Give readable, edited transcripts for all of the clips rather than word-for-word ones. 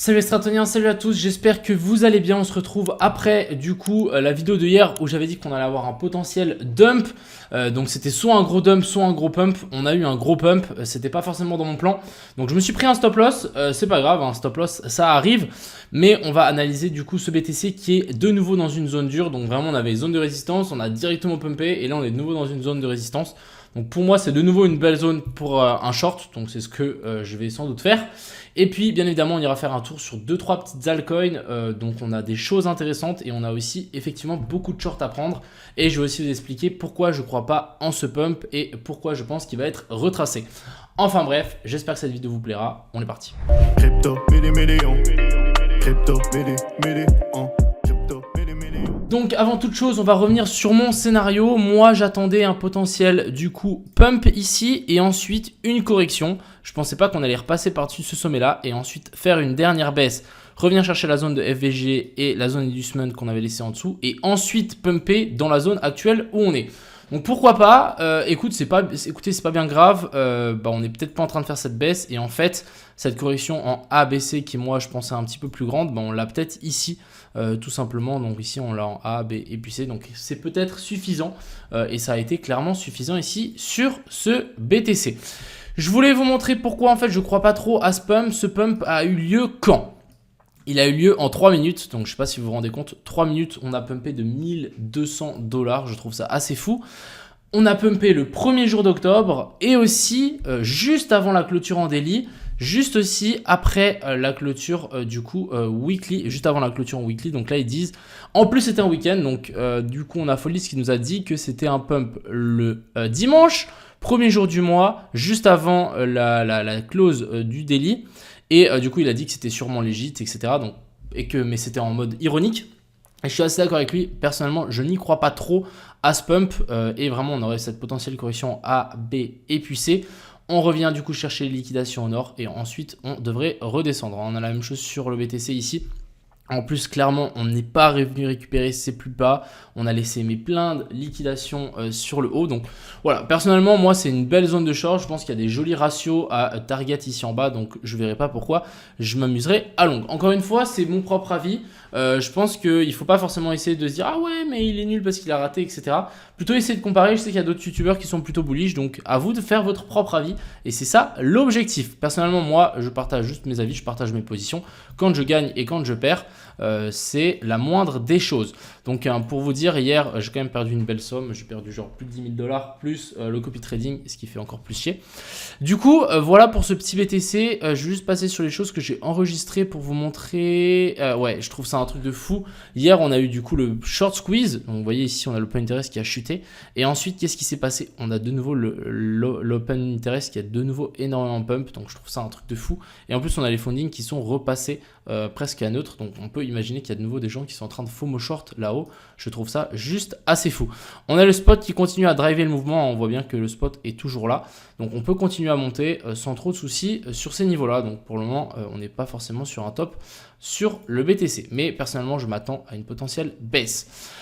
Salut les stratoniens, salut à tous, j'espère que vous allez bien. On se retrouve après du coup la vidéo de hier où j'avais dit qu'on allait avoir un potentiel dump. Donc c'était soit un gros dump, soit un gros pump. On a eu un gros pump, c'était pas forcément dans mon plan. Donc je me suis pris un stop loss, c'est pas grave, un stop loss ça arrive. Mais on va analyser du coup ce BTC qui est de nouveau dans une zone dure. Donc vraiment on avait une zone de résistance, on a directement pumpé et là on est de nouveau dans une zone de résistance. Donc pour moi c'est de nouveau une belle zone pour un short, donc c'est ce que je vais sans doute faire. Et puis bien évidemment on ira faire un tour sur 2-3 petites altcoins, donc on a des choses intéressantes et on a aussi effectivement beaucoup de shorts à prendre. Et je vais aussi vous expliquer pourquoi je ne crois pas en ce pump et pourquoi je pense qu'il va être retracé. Enfin bref, j'espère que cette vidéo vous plaira, on est parti. Crypto, donc avant toute chose, on va revenir sur mon scénario. Moi, j'attendais un potentiel du coup pump ici et ensuite une correction. Je pensais pas qu'on allait repasser par-dessus ce sommet-là et ensuite faire une dernière baisse, revenir chercher la zone de FVG et la zone inducement qu'on avait laissé en dessous et ensuite pumper dans la zone actuelle où on est. Donc pourquoi pas, écoutez, c'est pas bien grave, on est peut-être pas en train de faire cette baisse et en fait, cette correction en ABC qui moi je pensais un petit peu plus grande, on l'a peut-être ici tout simplement. Donc ici on l'a en A, B et puis C, donc c'est peut-être suffisant et ça a été clairement suffisant ici sur ce BTC. Je voulais vous montrer pourquoi en fait je crois pas trop à ce pump. Ce pump a eu lieu quand ? Il a eu lieu en 3 minutes, donc je ne sais pas si vous vous rendez compte, 3 minutes, on a pumpé de 1200 $, je trouve ça assez fou. On a pumpé le premier jour d'octobre et aussi juste avant la clôture en daily, juste aussi après la clôture du coup weekly, juste avant la clôture en weekly. Donc là ils disent, en plus c'était un week-end, donc du coup on a Folis qui nous a dit que c'était un pump le dimanche, premier jour du mois, juste avant la close du daily. Et du coup, il a dit que c'était sûrement légit, etc. Donc, mais c'était en mode ironique. Et je suis assez d'accord avec lui. Personnellement, je n'y crois pas trop à ce pump. Et vraiment, on aurait cette potentielle correction A, B et puis C. On revient du coup chercher les liquidations au nord. Et ensuite, on devrait redescendre. On a la même chose sur le BTC ici. En plus, clairement, on n'est pas revenu récupérer ses plus bas. On a laissé plein de liquidations sur le haut. Donc voilà, personnellement, moi, c'est une belle zone de short. Je pense qu'il y a des jolis ratios à target ici en bas. Donc je ne verrai pas pourquoi je m'amuserai à longue. Encore une fois, c'est mon propre avis. Je pense qu'il ne faut pas forcément essayer de se dire « Ah ouais, mais il est nul parce qu'il a raté, etc. » Plutôt essayer de comparer. Je sais qu'il y a d'autres youtubeurs qui sont plutôt bullish. Donc à vous de faire votre propre avis. Et c'est ça l'objectif. Personnellement, moi, je partage juste mes avis. Je partage mes positions. Quand je gagne et quand je perds, c'est la moindre des choses. Donc pour vous dire, hier j'ai quand même perdu une belle somme, j'ai perdu genre plus de 10 000 $ plus le copy trading, ce qui fait encore plus chier. Du coup voilà pour ce petit BTC. Je vais juste passer sur les choses que j'ai enregistrées pour vous montrer. Ouais, je trouve ça un truc de fou. Hier on a eu du coup le short squeeze, donc vous voyez ici on a l'open interest qui a chuté et ensuite qu'est-ce qui s'est passé? On a de nouveau l'open interest qui a de nouveau énormément pump, donc je trouve ça un truc de fou. Et en plus on a les fundings qui sont repassés presque à neutre, donc on peut imaginer qu'il y a de nouveau des gens qui sont en train de FOMO short là-haut. Je trouve ça juste assez fou. On a le spot qui continue à driver le mouvement, on voit bien que le spot est toujours là, donc on peut continuer à monter sans trop de soucis sur ces niveaux-là. Donc pour le moment on n'est pas forcément sur un top sur le BTC, mais personnellement je m'attends à une potentielle baisse.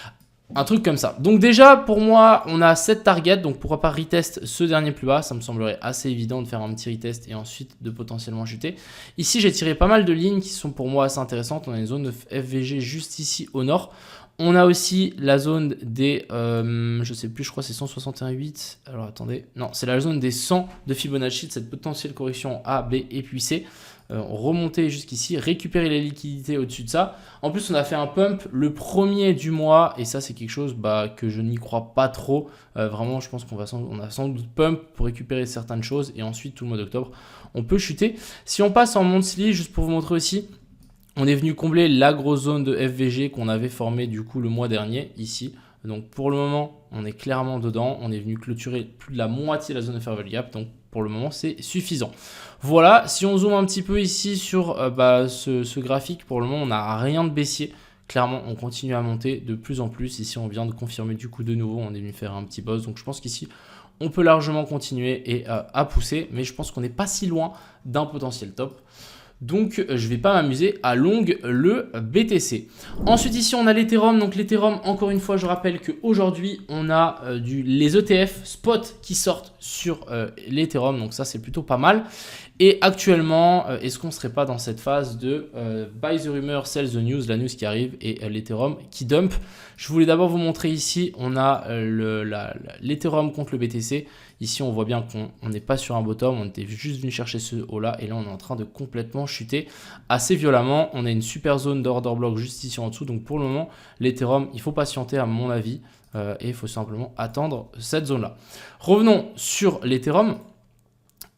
Un truc comme ça. Donc déjà pour moi on a 7 targets, donc pourquoi pas retest ce dernier plus bas. Ça me semblerait assez évident de faire un petit retest et ensuite de potentiellement chuter. Ici j'ai tiré pas mal de lignes qui sont pour moi assez intéressantes. On a une zone de FVG juste ici au nord. On a aussi la zone des, je sais plus, je crois que c'est 161,8. Alors attendez, non, c'est la zone des 100 de Fibonacci, de cette potentielle correction A, B et puis C. Remonter jusqu'ici, récupérer les liquidités au-dessus de ça. En plus, on a fait un pump le premier du mois et ça, c'est quelque chose que je n'y crois pas trop. Vraiment, je pense qu'on a sans doute pump pour récupérer certaines choses et ensuite, tout le mois d'octobre, on peut chuter. Si on passe en monthly, juste pour vous montrer aussi, on est venu combler la grosse zone de FVG qu'on avait formée du coup le mois dernier ici. Donc pour le moment, on est clairement dedans. On est venu clôturer plus de la moitié de la zone de fair value gap. Donc pour le moment, c'est suffisant. Voilà, si on zoome un petit peu ici sur ce graphique, pour le moment, on n'a rien de baissier. Clairement, on continue à monter de plus en plus. Ici, on vient de confirmer du coup de nouveau. On est venu faire un petit boss. Donc je pense qu'ici, on peut largement continuer et à pousser. Mais je pense qu'on n'est pas si loin d'un potentiel top. Donc, je ne vais pas m'amuser à long le BTC. Ensuite, ici, on a l'Ethereum. Donc, l'Ethereum, encore une fois, je rappelle qu'aujourd'hui, on a les ETF spot qui sortent sur l'Ethereum. Donc, ça, c'est plutôt pas mal. Et actuellement, est-ce qu'on ne serait pas dans cette phase de buy the rumor, sell the news, la news qui arrive et l'Ethereum qui dump? Je voulais d'abord vous montrer ici, on a l'Ethereum contre le BTC. Ici, on voit bien qu'on n'est pas sur un bottom, on était juste venu chercher ce haut-là. Et là, on est en train de complètement chuter assez violemment. On a une super zone d'order block juste ici en dessous. Donc pour le moment, l'Ethereum, il faut patienter à mon avis. Et il faut simplement attendre cette zone-là. Revenons sur l'Ethereum.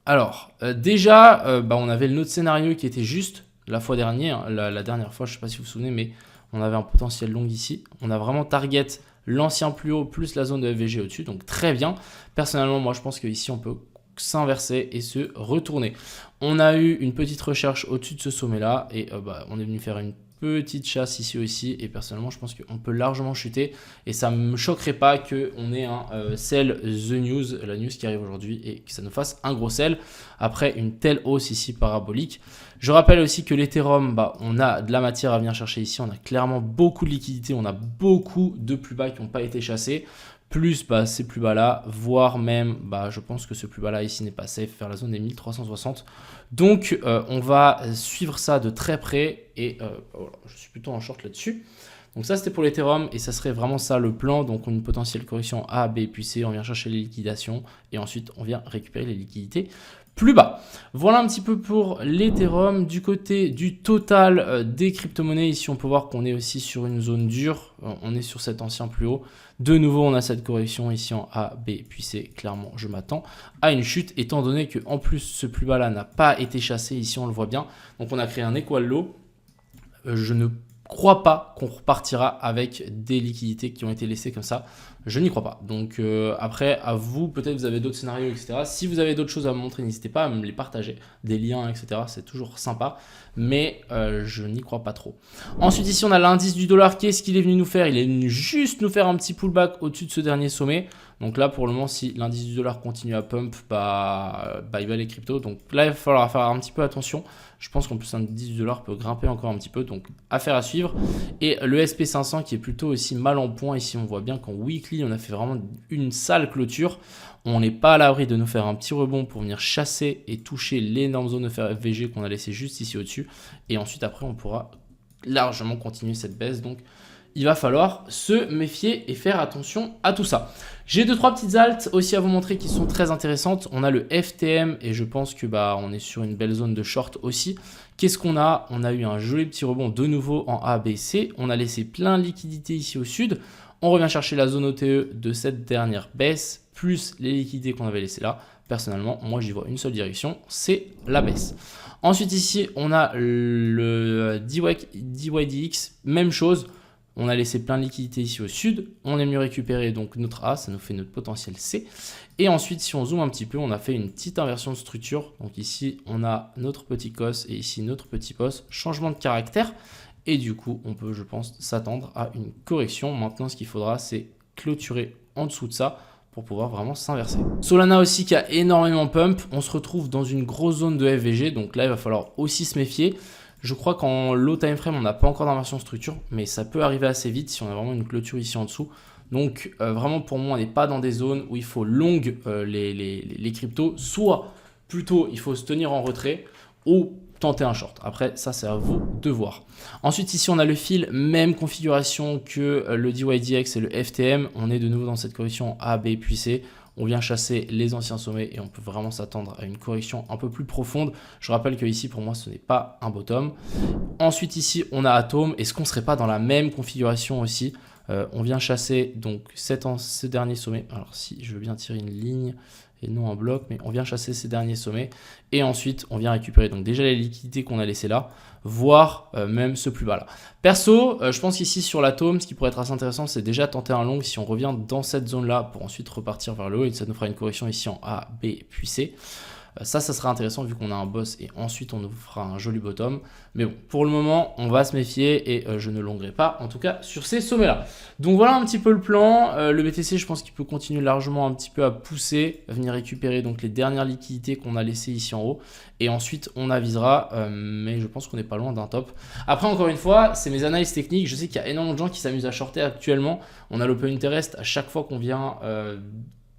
Alors, déjà, on avait notre scénario qui était juste la fois dernière. La dernière fois, je ne sais pas si vous vous souvenez, mais on avait un potentiel long ici. On a vraiment target l'ancien plus haut plus la zone de FVG au-dessus. Donc, très bien. Personnellement, moi, je pense qu'ici, on peut s'inverser et se retourner. On a eu une petite recherche au-dessus de ce sommet-là et on est venu faire une petite chasse ici aussi et personnellement je pense qu'on peut largement chuter et ça ne me choquerait pas qu'on ait un sell the news, la news qui arrive aujourd'hui et que ça nous fasse un gros sell après une telle hausse ici parabolique. Je rappelle aussi que l'Ethereum, on a de la matière à venir chercher ici, on a clairement beaucoup de liquidités, on a beaucoup de plus bas qui n'ont pas été chassés. Plus ces plus bas là, voire même, je pense que ce plus bas là ici n'est pas safe vers la zone des 1360. Donc, on va suivre ça de très près et voilà, je suis plutôt en short là-dessus. Donc ça, c'était pour l'Ethereum et ça serait vraiment ça le plan. Donc, une potentielle correction A, B puis C, on vient chercher les liquidations et ensuite, on vient récupérer les liquidités plus bas. Voilà un petit peu pour l'Ethereum. Du côté du total des crypto-monnaies, ici on peut voir qu'on est aussi sur une zone dure. On est sur cet ancien plus haut. De nouveau, on a cette correction ici en A, B, puis C. Clairement, je m'attends à une chute étant donné que en plus ce plus bas là n'a pas été chassé. Ici, on le voit bien. Donc, on a créé un equal low. Je ne crois pas qu'on repartira avec des liquidités qui ont été laissées comme ça. Je n'y crois pas. Donc après, à vous, peut-être vous avez d'autres scénarios, etc. Si vous avez d'autres choses à me montrer, n'hésitez pas à me les partager, des liens, etc. C'est toujours sympa, mais je n'y crois pas trop. Ensuite, ici, on a l'indice du dollar. Qu'est-ce qu'il est venu nous faire? Il est venu juste nous faire un petit pullback au-dessus de ce dernier sommet. Donc là, pour le moment, si l'indice du dollar continue à pump, il va les cryptos. Donc là, il va falloir faire un petit peu attention. Je pense qu'en plus, l'indice du dollar peut grimper encore un petit peu. Donc, affaire à suivre. Et le SP500 qui est plutôt aussi mal en point. Ici, on voit bien qu'en weekly, on a fait vraiment une sale clôture. On n'est pas à l'abri de nous faire un petit rebond pour venir chasser et toucher l'énorme zone de FVG qu'on a laissé juste ici au-dessus. Et ensuite, après, on pourra largement continuer cette baisse. Donc, il va falloir se méfier et faire attention à tout ça. J'ai 2-3 petites alts aussi à vous montrer qui sont très intéressantes. On a le FTM et je pense que on est sur une belle zone de short aussi. Qu'est-ce qu'on a? On a eu un joli petit rebond de nouveau en A, B, C. On a laissé plein de liquidités ici au sud. On revient chercher la zone OTE de cette dernière baisse, plus les liquidités qu'on avait laissées là. Personnellement, moi j'y vois une seule direction, c'est la baisse. Ensuite ici, on a le DYDX, même chose. On a laissé plein de liquidités ici au sud. On est mieux récupérer donc notre A, ça nous fait notre potentiel C. Et ensuite, si on zoome un petit peu, on a fait une petite inversion de structure. Donc ici, on a notre petit cos et ici notre petit pos. Changement de caractère. Et du coup, on peut, je pense, s'attendre à une correction. Maintenant, ce qu'il faudra, c'est clôturer en dessous de ça pour pouvoir vraiment s'inverser. Solana aussi qui a énormément pump. On se retrouve dans une grosse zone de FVG. Donc là, il va falloir aussi se méfier. Je crois qu'en low time frame, on n'a pas encore d'inversion structure, mais ça peut arriver assez vite si on a vraiment une clôture ici en dessous. Donc vraiment pour moi, on n'est pas dans des zones où il faut long les cryptos. Soit plutôt il faut se tenir en retrait ou tenter un short. Après ça, c'est à vous de voir. Ensuite ici, on a le fil, même configuration que le DYDX et le FTM. On est de nouveau dans cette correction A, B puis C. On vient chasser les anciens sommets et on peut vraiment s'attendre à une correction un peu plus profonde. Je rappelle que ici, pour moi, ce n'est pas un bottom. Ensuite, ici, on a Atom. Est-ce qu'on ne serait pas dans la même configuration aussi? On vient chasser donc ce dernier sommet. Alors, si je veux bien tirer une ligne et non un bloc, mais on vient chasser ces derniers sommets. Et ensuite, on vient récupérer donc déjà les liquidités qu'on a laissées là, voire même ce plus bas là. Perso, je pense qu'ici sur l'Atom, ce qui pourrait être assez intéressant, c'est déjà tenter un long si on revient dans cette zone là pour ensuite repartir vers le haut et ça nous fera une correction ici en A, B puis C. Ça sera intéressant vu qu'on a un boss et ensuite on nous fera un joli bottom. Mais bon, pour le moment, on va se méfier et je ne longerai pas, en tout cas sur ces sommets-là. Donc voilà un petit peu le plan. Le BTC, je pense qu'il peut continuer largement un petit peu à pousser, à venir récupérer donc les dernières liquidités qu'on a laissées ici en haut. Et ensuite, on avisera, mais je pense qu'on n'est pas loin d'un top. Après, encore une fois, c'est mes analyses techniques. Je sais qu'il y a énormément de gens qui s'amusent à shorter actuellement. On a l'open interest à chaque fois qu'on vient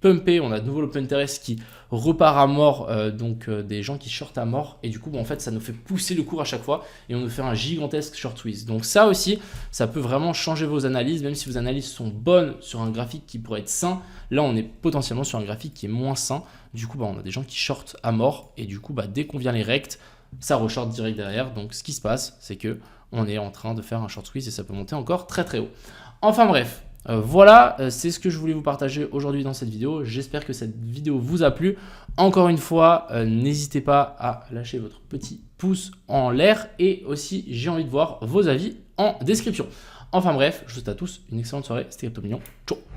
pumper, on a de nouveau l'open interest qui repart à mort, des gens qui shortent à mort, et du coup en fait ça nous fait pousser le cours à chaque fois et on nous fait un gigantesque short squeeze. Donc ça aussi, ça peut vraiment changer vos analyses, même si vos analyses sont bonnes sur un graphique qui pourrait être sain. Là on est potentiellement sur un graphique qui est moins sain. Du coup on a des gens qui shortent à mort, et du coup dès qu'on vient les rects, ça reshort direct derrière. Donc ce qui se passe, c'est que on est en train de faire un short squeeze et ça peut monter encore très très haut. Enfin bref, voilà, c'est ce que je voulais vous partager aujourd'hui dans cette vidéo. J'espère que cette vidéo vous a plu. Encore une fois, n'hésitez pas à lâcher votre petit pouce en l'air, et aussi j'ai envie de voir vos avis en description. Enfin bref, je vous souhaite à tous une excellente soirée. C'était Crypto Mignon. Ciao.